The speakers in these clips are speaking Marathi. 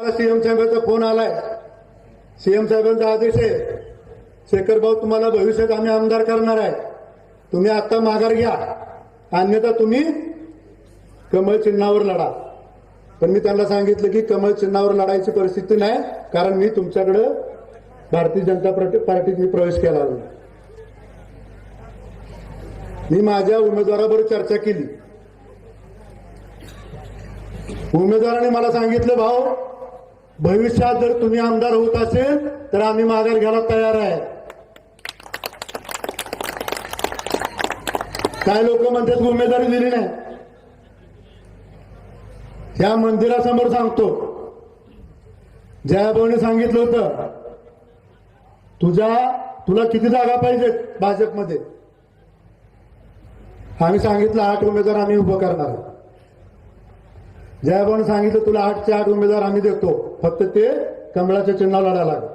मला सीएम साहेबांचा फोन आलाय, सीएम साहेबांचा आदेश आहे, शेखर भाऊ तुम्हाला भविष्यात आम्ही आमदार करणार आहे, तुम्ही आता माघार घ्या, अन्यथा तुम्ही कमळ चिन्हावर लढा. पण मी त्यांना सांगितलं की कमळ चिन्हावर लढायची परिस्थिती नाही, कारण मी तुमच्याकडे भारतीय जनता पार्टीत मी प्रवेश केला. मी माझ्या उमेदवाराबरोबर चर्चा केली. उमेदवाराने मला सांगितलं, भाऊ भविष्यात जर तुम्ही आमदार होत असेल तर आम्ही माघार घ्यायला तयार आहे. काय लोक म्हणतात उमेदवारी दिली नाही. या मंदिरासमोर सांगतो, जयाभाऊने सांगितलं होतं तुला किती जागा पाहिजेत भाजपमध्ये. आम्ही सांगितलं 8 उमेदवार आम्ही उभं करणार. जयाभाऊने सांगितलं तुला 8चे 8 उमेदवार आम्ही देतो, फक्त ते कमळाच्या चिन्हावर लढायला लागेल.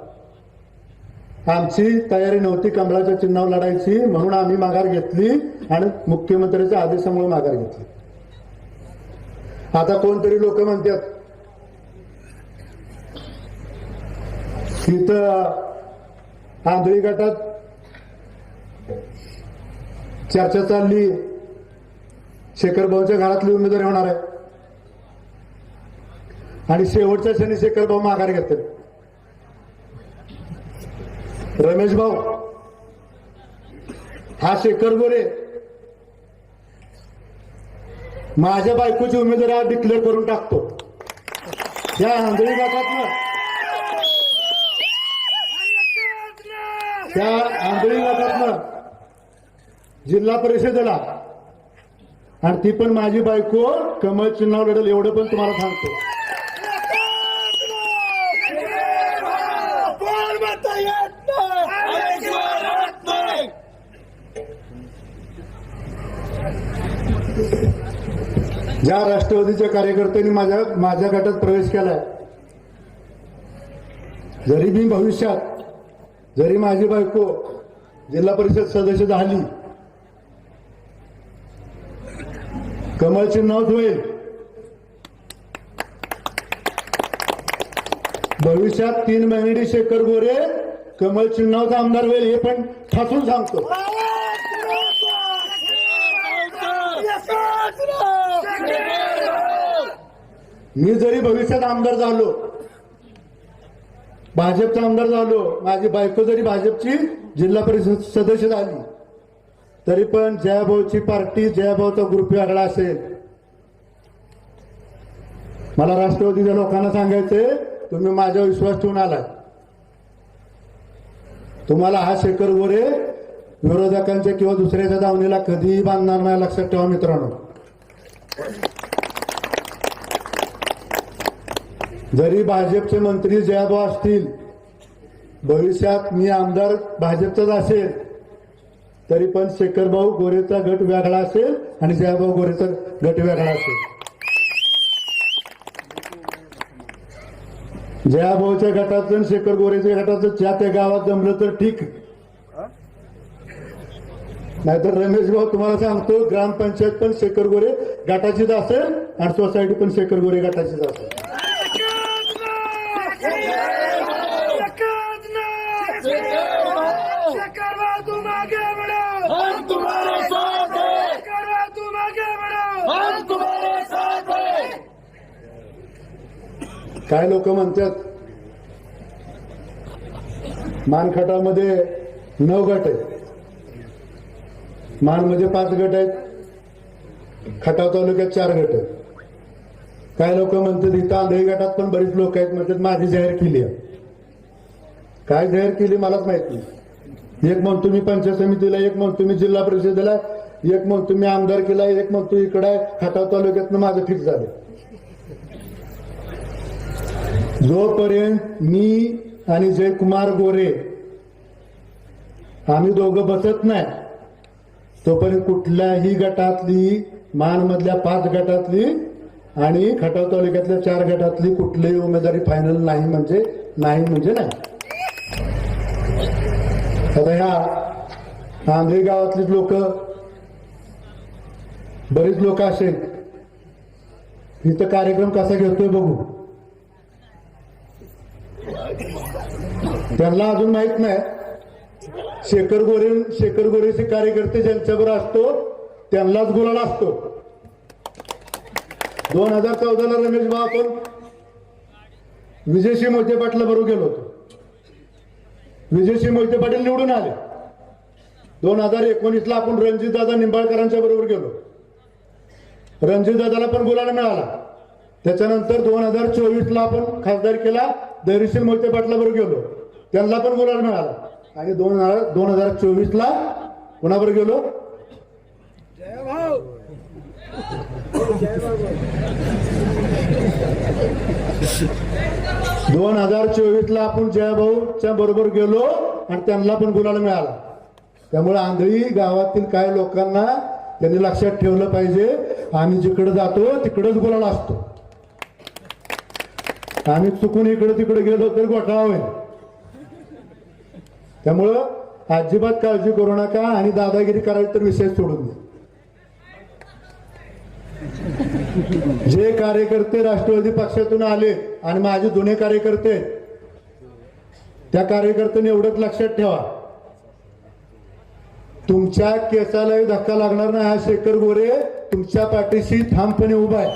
आमची तयारी नव्हती कमळाच्या चिन्हावर लढायची, म्हणून आम्ही माघार घेतली आणि मुख्यमंत्र्यांच्या आदेशामुळे माघार घेतली. आता कोणतरी लोक म्हणतात इथं आंधळी गटात चर्चा चालली, शेखर भाऊच्या घरातली उमेदवारी होणार आहे आणि शेवटच्या क्षणी शेखर भाऊ माघार घेतात. रमेश भाऊ हा शेखर गोरे माझ्या बायकोची उमेदवारी आज डिक्लेअर करून टाकतो. या आंधळी गटातनं त्या आंधळी गटातनं जिल्हा परिषदेला, आणि ती पण माझी बायको कमळ चिन्हावर लढेल एवढं पण तुम्हाला सांगतो. ज्या राष्ट्रवादीच्या कार्यकर्त्यांनी माझ्या गटात प्रवेश केलाय, जरी मी भविष्यात जरी माझी बायको जिल्हा परिषद सदस्य झाली, कमळ चिन्हावर होईल, भविष्यात 3 महिने शेखर गोरे कमळ चिन्हावरचा आमदार होईल, हे पण ठासून सांगतो. मी जरी भविष्यात आमदार झालो, भाजपचा आमदार झालो, माझी बायको जरी भाजपची जिल्हा परिषद सदस्य झाली, तरी पण जयाभाऊची पार्टी, जयाभाऊचा ग्रुप वेगळा असेल. मला राष्ट्रवादीच्या लोकांना सांगायचंय, तुम्ही माझ्यावर विश्वास ठेवून आलाय. तुम्हाला हा शेखर गोरे विरोधकांच्या किंवा दुसऱ्याच्या दावणीला कधीही बांधणार नाही, लक्षात ठेवा मित्रांनो. जरी भाजपचे मंत्री जयाभाऊ असतील, भविष्यात मी आमदार भाजपचाच असेल, तरी पण शेखर भाऊ गोरेचा गट वेगळा असेल आणि जयाभाऊ गोरेचा गट वेगळा असेल. जयाभाऊच्या गटाचं शेखर गोरेच्या गटाचं ज्या त्या गावात जमलं तर ठीक, नाहीतर रमेश भाऊ तुम्हाला सांगतो, ग्रामपंचायत पण शेखर गोरे गटाचीच असेल आणि सोसायटी पण शेखर गोरे गटाचीच असेल. काय लोक म्हणतात मानखटामध्ये 9 गट आहेत, मानमध्ये 5 गट आहेत, खटाव तालुक्यात 4 गट आहेत. काय लोक म्हणतात इथं आंधळी गटात पण बरीच लोक आहेत, म्हणतात माझी जाहीर केली आहे. काय जाहीर केली मलाच माहित नाही. एक म्हणतो मी पंचायत समितीला, एक म्हणतो मी जिल्हा परिषदेला, एक म्हणतो मी आमदार केला, एक म्हणतो इकडे आहे. खटाव तालुक्यातनं माझं फिक्स झालं. जोपर्यंत मी आणि जयकुमार गोरे आम्ही दोघं बसत नाही, तोपर्यंत कुठल्याही गटातली, मानमधल्या 5 गटातली आणि खटाव तालुक्यातल्या 4 गटातली कुठलीही उमेदवारी फायनल नाही म्हणजे नाही. आता ह्या आंधळी गावातलीच लोक, बरीच लोक असे इथं कार्यक्रम कसा घेतोय बघू. त्यांना अजून माहित नाही शेखर गोरेचे कार्यकर्ते ज्यांच्यावर असतो त्यांनाच गुलाल असतो. 2014ला रमेश भाऊ आपण विजयसिंह मोहिते पाटला बरोबर गेलो होतो. विजयसिंह मोहिते पाटील निवडून आले. 2019ला आपण रणजितदादा निंबाळकरांच्या बरोबर गेलो. रणजितदादाला पण गुलाल मिळाला. त्याच्यानंतर 2024ला आपण खासदार केला धैर्यशील मोहिते पाटला बरोबर गेलो. त्यांना पण गुलाल मिळाला. आणि 2024ला कोणाबरोबर गेलो? 2024ला आपण जयभाऊच्या बरोबर गेलो आणि त्यांना पण गुलाल मिळाला. त्यामुळे आंधळी गावातील काही लोकांना त्यांनी लक्षात ठेवलं पाहिजे, आम्ही जिकडे जातो तिकडेच गुलाल असतो. आम्ही चुकून इकडे तिकडे गेलो तर घोटाळा होईल. त्यामुळं अजिबात काळजी करू नका आणि दादागिरी करायची तर विषय सोडून दे. जे कार्यकर्ते राष्ट्रवादी पक्षातून आले आणि माझे जुने कार्यकर्ते, त्या कार्यकर्त्यांनी एवढंच लक्षात ठेवा, तुमच्या केसालाही धक्का लागणार नाही. हा शेखर गोरे तुमच्या पाठीशी ठामपणे उभा आहे.